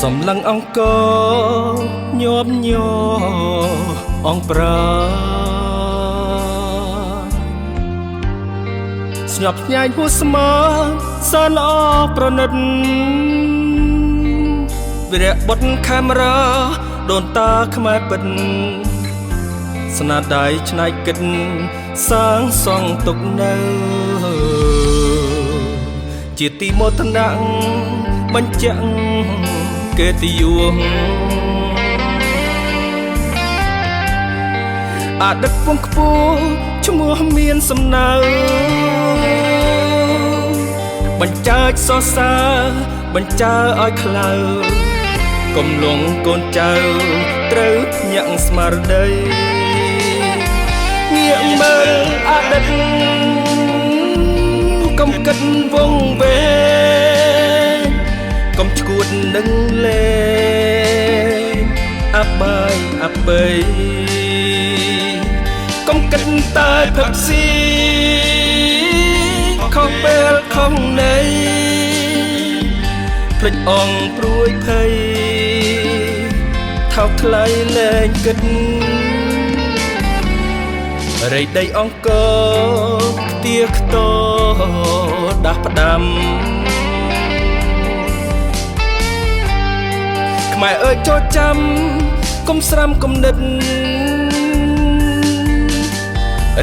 សំឡឹងអង្គញាប់ញ័រអង្គប្រាស្ញប់ញ៉ៃហួសស្មើសនល្អប្រណិតវិរៈបុតកាមេរ៉ាដូនតាខ្មែរពិតស្នាដៃច្នៃគិតសាងសង់ទុកនៅជាទីមោទនៈបញ្ជាក់កិត្តិយសអតីតពងខ្ពស់ឈ្មោះមានសំណើបញ្ចើចសរសើរបញ្ចើឲ្យខ្លៅកំឡុងកូនចៅត្រូវញាក់ស្មារតីងាកមើលអតីតកុំគិតវង្វេងកុំឈួតនឹងលេងអបាយអបិយកុំគិតតែផឹកស៊ីខំពេលខំណៃភ្លេចអងព្រួយភ័យថោកថ្លៃលែងគិតរៃដីអង្គខ្ទាខ្ទដាស់ផ្ដាំខ្មែរអើយចូលចាំកុំស្រាំគំនិត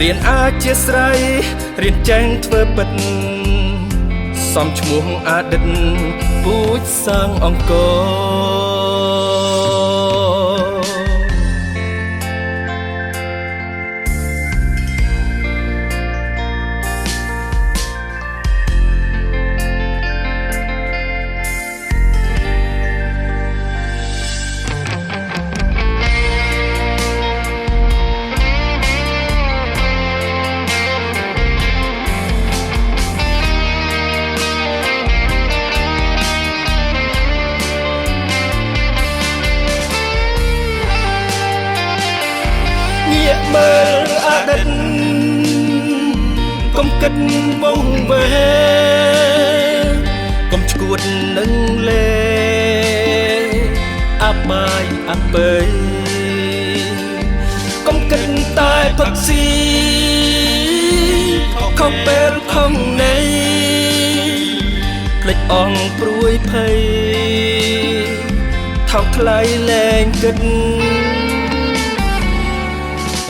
រៀនអាចជាស្រ័យរៀនចេះធ្វើពិតសំឈ្មោះអតីតពូជសាងអង្គមើលអតីតកុំគិតវង្វេងកុំឈួតនឹងលេងអបាយអបិយកុំគិតតែផឹកស៊ីខំពេលខំណៃភ្លេចអងព្រួយភ័យថោកថ្លៃលែងគិត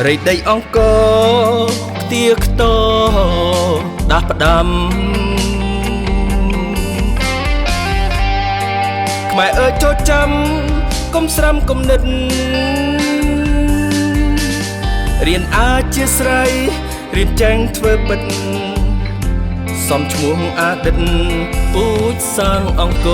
រៃដីអង្គខ្ទាខ្ទដាស់ផ្ដាំខ្មែរអើយចូលចាំកុំស្រាំគំនិតរៀនអាចជាស្រ័យរៀនចេះធ្វើពិតសំឈ្មោះអតីតពូជសាងអង្គ